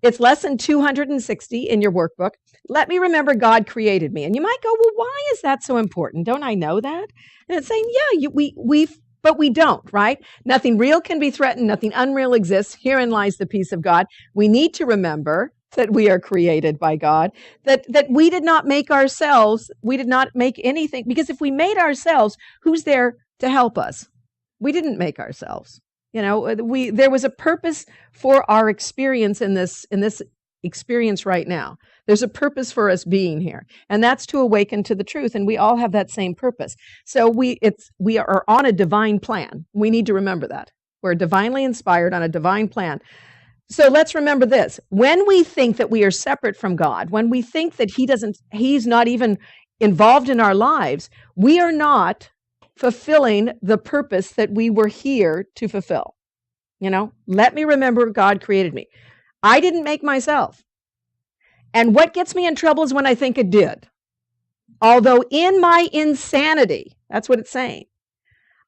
It's lesson 260 in your workbook. Let me remember God created me. And you might go, well, why is that so important? Don't I know that? And it's saying, yeah, but we don't, right? Nothing real can be threatened. Nothing unreal exists. Herein lies the peace of God. We need to remember that we are created by God, that we did not make ourselves. We did not make anything, because if we made ourselves, who's there to help us? We didn't make ourselves. There was a purpose for our experience in this experience right now. There's a purpose for us being here, and that's to awaken to the truth. And we all have that same purpose. So we are on a divine plan. We need to remember that we're divinely inspired on a divine plan. So let's remember this: when we think that we are separate from God, when we think that He's not even involved in our lives, we are not fulfilling the purpose that we were here to fulfill. Let me remember God created me. I didn't make myself. And what gets me in trouble is when I think it did. Although in my insanity, that's what it's saying,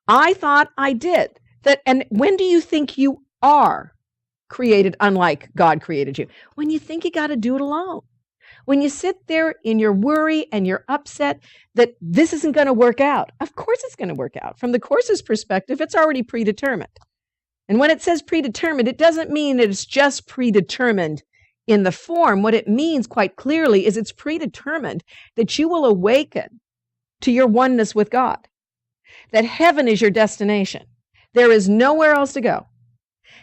I thought I did. And when do you think you are created unlike God created you? When you think you got to do it alone. When you sit there in your worry and you're upset that this isn't going to work out. Of course it's going to work out. From the Course's perspective, it's already predetermined. And when it says predetermined, it doesn't mean that it's just predetermined in the form. What it means quite clearly is it's predetermined that you will awaken to your oneness with God, that heaven is your destination. There is nowhere else to go.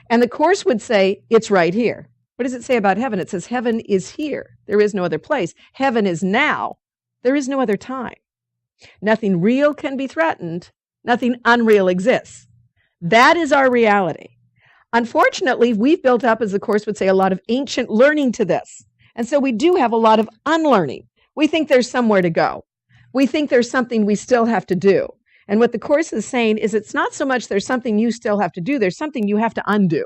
And the Course would say it's right here. What does it say about heaven? It says heaven is here. There is no other place. Heaven is now. There is no other time. Nothing real can be threatened. Nothing unreal exists. That is our reality. Unfortunately, we've built up, as the Course would say, a lot of ancient learning to this. And so we do have a lot of unlearning. We think there's somewhere to go. We think there's something we still have to do. And what the Course is saying is it's not so much there's something you still have to do, there's something you have to undo.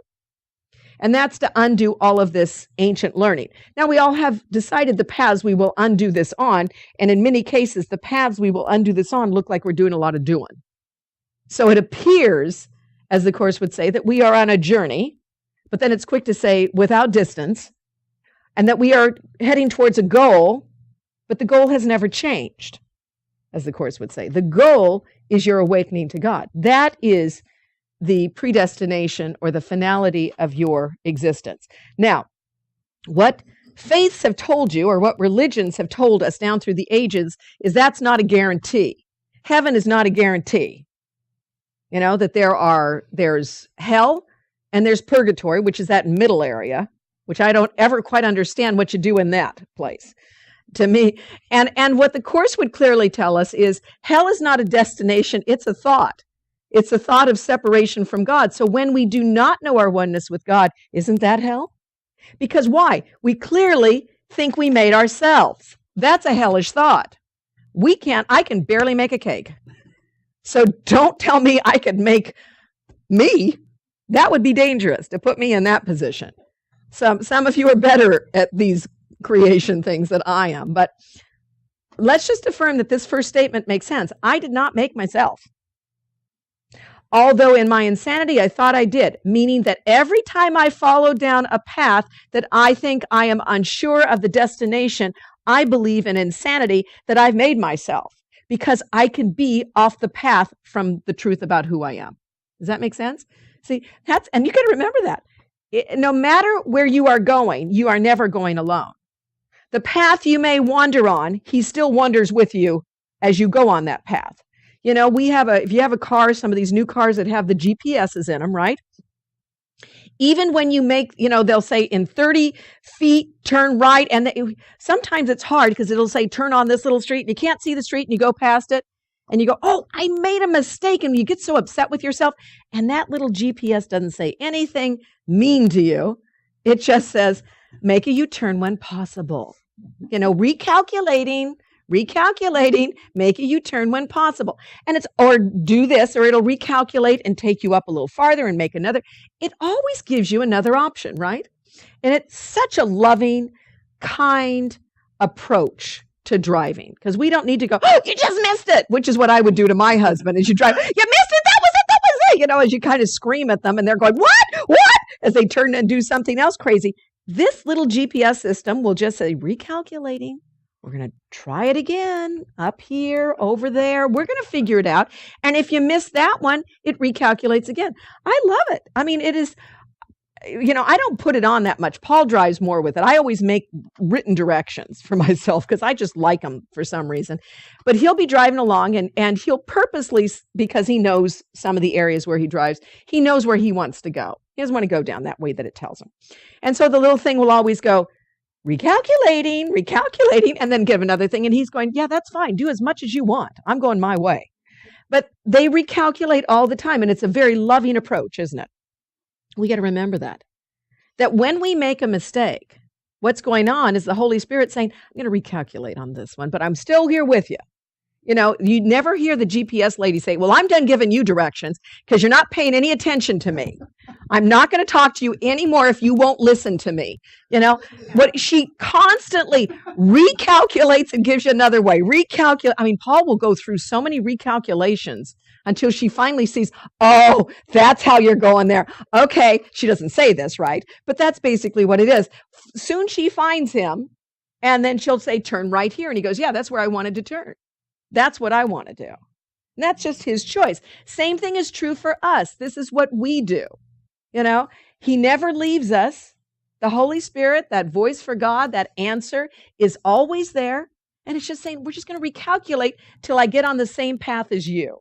And that's to undo all of this ancient learning. Now, we all have decided the paths we will undo this on. And in many cases, the paths we will undo this on look like we're doing a lot of doing. So it appears, as the Course would say, that we are on a journey, but then it's quick to say without distance, and that we are heading towards a goal, but the goal has never changed, as the Course would say. The goal is your awakening to God. That is the predestination or the finality of your existence. Now, what faiths have told you, or what religions have told us down through the ages, is that's not a guarantee. Heaven is not a guarantee. That there's hell and there's purgatory, which is that middle area, which I don't ever quite understand what you do in that place to me. And what the Course would clearly tell us is hell is not a destination, it's a thought. It's a thought of separation from God. So when we do not know our oneness with God, isn't that hell? Because why? We clearly think we made ourselves. That's a hellish thought. I can barely make a cake. So don't tell me I could make me. That would be dangerous to put me in that position. Some of you are better at these creation things than I am. But let's just affirm that this first statement makes sense. I did not make myself. Although in my insanity, I thought I did, meaning that every time I follow down a path that I think I am unsure of the destination, I believe in insanity that I've made myself, because I can be off the path from the truth about who I am. Does that make sense? See, and you got to remember that. No matter where you are going, you are never going alone. The path you may wander on, he still wanders with you as you go on that path. If you have a car, some of these new cars that have the GPSs in them, right? Even when you make, they'll say in 30 feet, turn right. And sometimes it's hard because it'll say turn on this little street. And you can't see the street and you go past it. And you go, oh, I made a mistake. And you get so upset with yourself. And that little GPS doesn't say anything mean to you. It just says, make a U-turn when possible. Recalculating, make a U-turn when possible. And or do this, or it'll recalculate and take you up a little farther and make another. It always gives you another option, right? And it's such a loving, kind approach to driving, because we don't need to go, oh, you just missed it, which is what I would do to my husband as you drive. You missed it, that was it. As you kind of scream at them and they're going, what? As they turn and do something else crazy. This little GPS system will just say, recalculating. We're going to try it again, up here, over there. We're going to figure it out. And if you miss that one, it recalculates again. I love it. I mean, it is, I don't put it on that much. Paul drives more with it. I always make written directions for myself because I just like them for some reason. But he'll be driving along and he'll purposely, because he knows some of the areas where he drives, he knows where he wants to go. He doesn't want to go down that way that it tells him. And so the little thing will always go, recalculating, and then give another thing. And he's going, yeah, that's fine. Do as much as you want. I'm going my way. But they recalculate all the time. And it's a very loving approach, isn't it? We got to remember that when we make a mistake, what's going on is the Holy Spirit saying, I'm going to recalculate on this one, but I'm still here with you. You never hear the GPS lady say, well, I'm done giving you directions because you're not paying any attention to me. I'm not going to talk to you anymore if you won't listen to me. What she constantly recalculates and gives you another way. I mean, Paul will go through so many recalculations until she finally sees, oh, that's how you're going there. Okay, she doesn't say this, right? But that's basically what it is. Soon she finds him, and then she'll say, turn right here. And he goes, yeah, that's where I wanted to turn. That's what I want to do. And that's just his choice. Same thing is true for us. This is what we do. He never leaves us. The Holy Spirit, that voice for God, that answer is always there. And it's just saying, we're just going to recalculate till I get on the same path as you.